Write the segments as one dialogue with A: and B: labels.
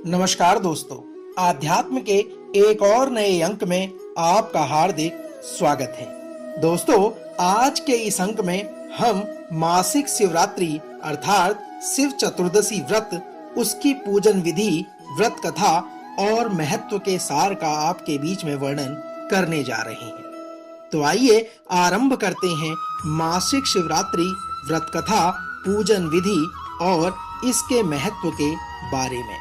A: नमस्कार दोस्तों, आध्यात्म के एक और नए अंक में आपका हार्दिक स्वागत है। दोस्तों, आज के इस अंक में हम मासिक शिवरात्रि अर्थात शिव चतुर्दशी व्रत, उसकी पूजन विधि, व्रत कथा और महत्व के सार का आपके बीच में वर्णन करने जा रहे हैं। तो आइए आरंभ करते हैं मासिक शिवरात्रि व्रत कथा, पूजन विधि और इसके महत्व के बारे में।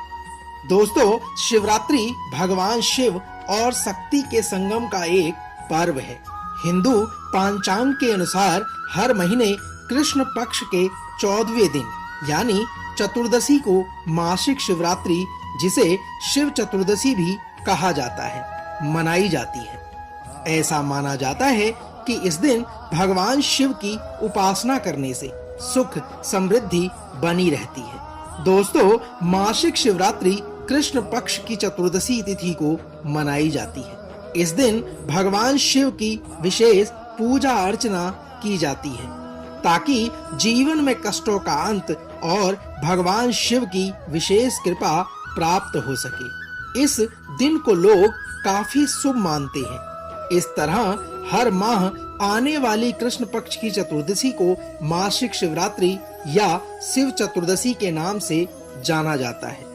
A: दोस्तों, शिवरात्रि भगवान शिव और शक्ति के संगम का एक पर्व है। हिंदू पांचांग के अनुसार हर महीने कृष्ण पक्ष के 14वें दिन यानी चतुर्दशी को मासिक शिवरात्रि, जिसे शिव चतुर्दशी भी कहा जाता है, मनाई जाती है। ऐसा माना जाता है कि इस दिन भगवान शिव की उपासना करने से सुख समृद्धि बनी रहती है। दोस्तों, मासिक शिवरात्रि कृष्ण पक्ष की चतुर्दशी तिथि को मनाई जाती है। इस दिन भगवान शिव की विशेष पूजा अर्चना की जाती है ताकि जीवन में कष्टों का अंत और भगवान शिव की विशेष कृपा प्राप्त हो सके। इस दिन को लोग काफी शुभ मानते हैं। इस तरह हर माह आने वाली कृष्ण पक्ष की चतुर्दशी को मासिक शिवरात्रि या शिव चतुर्दशी के नाम से जाना जाता है।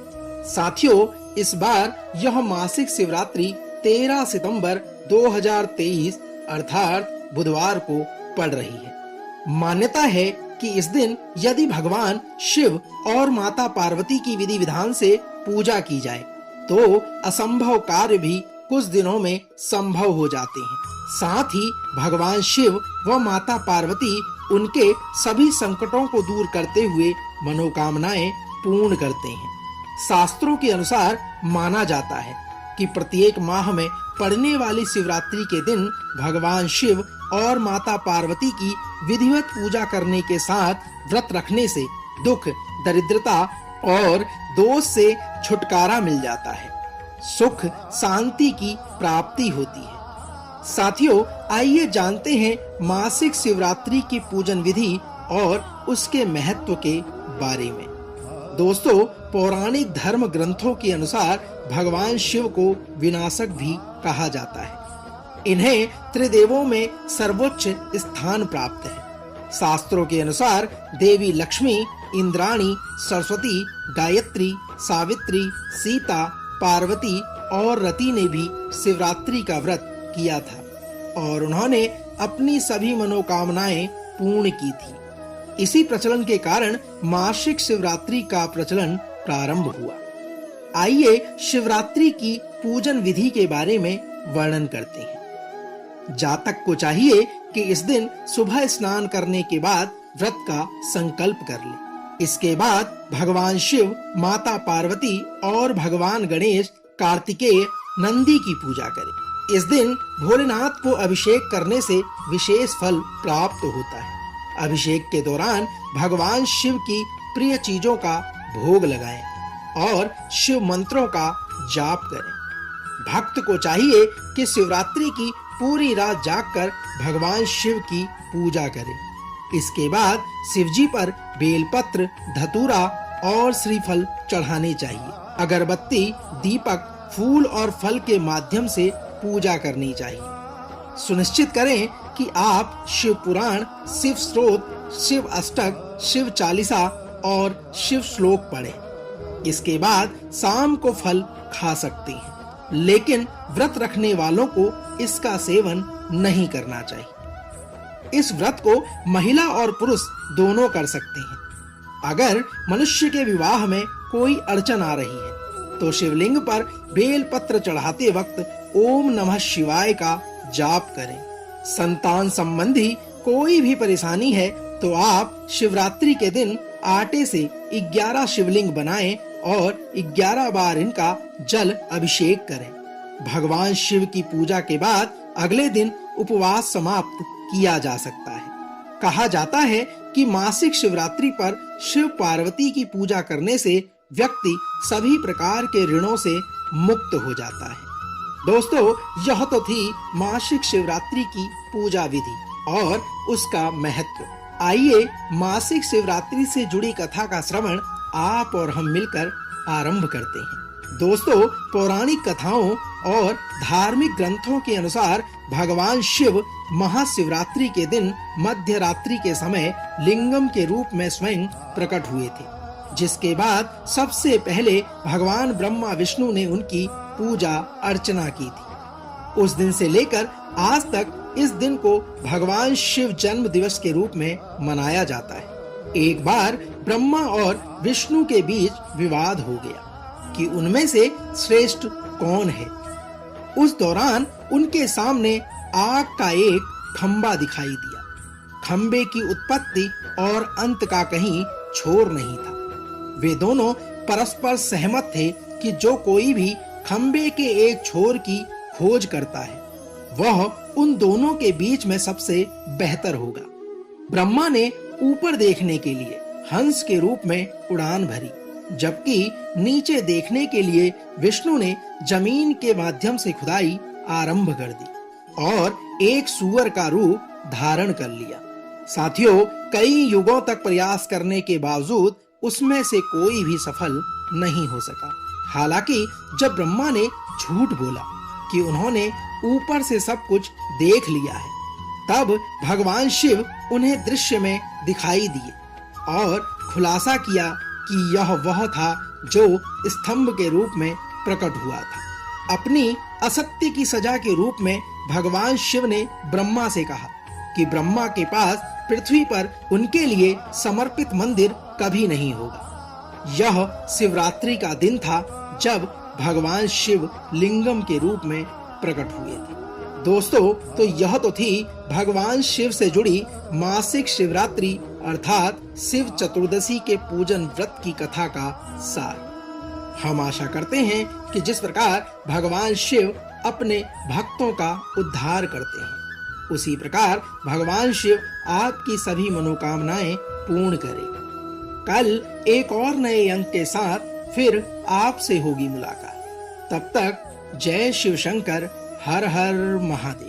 A: साथियों, इस बार यह मासिक शिवरात्रि 13 सितंबर 2023 अर्थात बुधवार को पड़ रही है। मान्यता है कि इस दिन यदि भगवान शिव और माता पार्वती की विधि विधान से पूजा की जाए तो असंभव कार्य भी कुछ दिनों में संभव हो जाते हैं। साथ ही भगवान शिव व माता पार्वती उनके सभी संकटों को दूर करते हुए मनोकामनाएं पूर्ण करते हैं। शास्त्रों के अनुसार माना जाता है कि प्रत्येक माह में पड़ने वाली शिवरात्रि के दिन भगवान शिव और माता पार्वती की विधिवत पूजा करने के साथ व्रत रखने से दुख, दरिद्रता और दोष से छुटकारा मिल जाता है, सुख शांति की प्राप्ति होती है। साथियों, आइए जानते हैं मासिक शिवरात्रि की पूजन विधि और उसके महत्व के बारे में। दोस्तों, पौराणिक धर्म ग्रंथों के अनुसार भगवान शिव को विनाशक भी कहा जाता है। इन्हें त्रिदेवों में सर्वोच्च स्थान प्राप्त है। शास्त्रों के अनुसार देवी लक्ष्मी, इंद्राणी, सरस्वती, गायत्री, सावित्री, सीता, पार्वती और रति ने भी शिवरात्रि का व्रत किया था और उन्होंने अपनी सभी मनोकामनाएं पूर्ण की थी। इसी प्रचलन के कारण मासिक शिवरात्रि का प्रचलन प्रारंभ हुआ। आइए शिवरात्रि की पूजन विधि के बारे में वर्णन करते हैं। जातक को चाहिए कि इस दिन सुबह स्नान करने के बाद व्रत का संकल्प कर ले। इसके बाद भगवान शिव, माता पार्वती और भगवान गणेश, कार्तिकेय, नंदी की पूजा करे। इस दिन भोलेनाथ को अभिषेक करने से विशेष फल प्राप्त होता है। अभिषेक के दौरान भगवान शिव की प्रिय चीजों का भोग लगाएं और शिव मंत्रों का जाप करें। भक्त को चाहिए कि शिवरात्रि की पूरी रात जागकर भगवान शिव की पूजा करे। इसके बाद शिवजी पर बेलपत्र, धतूरा और श्रीफल चढ़ाने चाहिए। अगरबत्ती, दीपक, फूल और फल के माध्यम से पूजा करनी चाहिए। सुनिश्चित करें कि आप शिव पुराण, शिव स्तोत्र, शिव अष्टक, शिव चालीसा और शिव श्लोक पढ़ें। इसके बाद शाम को फल खा सकते हैं, लेकिन व्रत रखने वालों को इसका सेवन नहीं करना चाहिए। इस व्रत को महिला और पुरुष दोनों कर सकते हैं। अगर मनुष्य के विवाह में कोई अड़चन आ रही है तो शिवलिंग पर बेल पत्र चढ़ाते वक्त ओम नमः शिवाय का जाप करें। संतान संबंधी कोई भी परेशानी है तो आप शिवरात्रि के दिन आटे से 11 शिवलिंग बनाएं और 11 बार इनका जल अभिषेक करें। भगवान शिव की पूजा के बाद अगले दिन उपवास समाप्त किया जा सकता है। कहा जाता है कि मासिक शिवरात्रि पर शिव पार्वती की पूजा करने से व्यक्ति सभी प्रकार के ऋणों से मुक्त हो जाता है। दोस्तों, यह तो थी मासिक शिवरात्रि की पूजा विधि और उसका महत्व। आइए मासिक शिवरात्रि से जुड़ी कथा का श्रवण आप और हम मिलकर आरंभ करते हैं। दोस्तों, पौराणिक कथाओं और धार्मिक ग्रंथों के अनुसार भगवान शिव महाशिवरात्रि के दिन मध्य रात्रि के समय लिंगम के रूप में स्वयं प्रकट हुए थे, जिसके बाद सबसे पहले भगवान ब्रह्मा विष्णु ने उनकी पूजा अर्चना की थी। उस दिन से लेकर आज तक इस दिन को भगवान शिव जन्म दिवस के रूप में मनाया जाता है। एक बार ब्रह्मा और विष्णु के बीच विवाद हो गया कि उनमें से श्रेष्ठ कौन है। उस दौरान उनके सामने आग का एक खंबा दिखाई दिया। खंबे की उत्पत्ति और अंत का कहीं छोर नहीं था। वे दोनों परस्पर सहमत थे कि जो कोई भी खंबे के एक छोर की खोज करता है वह उन दोनों के बीच में सबसे बेहतर होगा। ब्रह्मा ने ऊपर देखने के लिए हंस के रूप में उड़ान भरी, जबकि नीचे देखने के लिए विष्णु ने जमीन के माध्यम से खुदाई आरंभ कर दी और एक सूअर का रूप धारण कर लिया। साथियों, कई युगों तक प्रयास करने के बावजूद उसमें से कोई भी सफल नहीं हो सका। हालांकि जब ब्रह्मा ने झूठ बोला कि उन्होंने ऊपर से सब कुछ देख लिया है, तब भगवान शिव उन्हें दृश्य में दिखाई दिए और खुलासा किया कि यह वह था जो स्तंभ के रूप में प्रकट हुआ था। अपनी असत्य की सजा के रूप में भगवान शिव ने ब्रह्मा से कहा कि ब्रह्मा के पास पृथ्वी पर उनके लिए समर्पित मंदिर कभी नहीं होगा। यह शिवरात्रि का दिन था जब भगवान शिव लिंगम के रूप में प्रकट हुए थे। दोस्तों, तो यह तो थी भगवान शिव से जुड़ी मासिक शिवरात्रि अर्थात शिव चतुर्दशी के पूजन व्रत की कथा का सार। हम आशा करते हैं कि जिस प्रकार भगवान शिव अपने भक्तों का उद्धार करते हैं, उसी प्रकार भगवान शिव आपकी सभी मनोकामनाएं पूर्ण करें। कल एक और नए अंक के साथ फिर आपसे होगी मुलाकात। तब तक जय शिव शंकर, हर हर महादेव।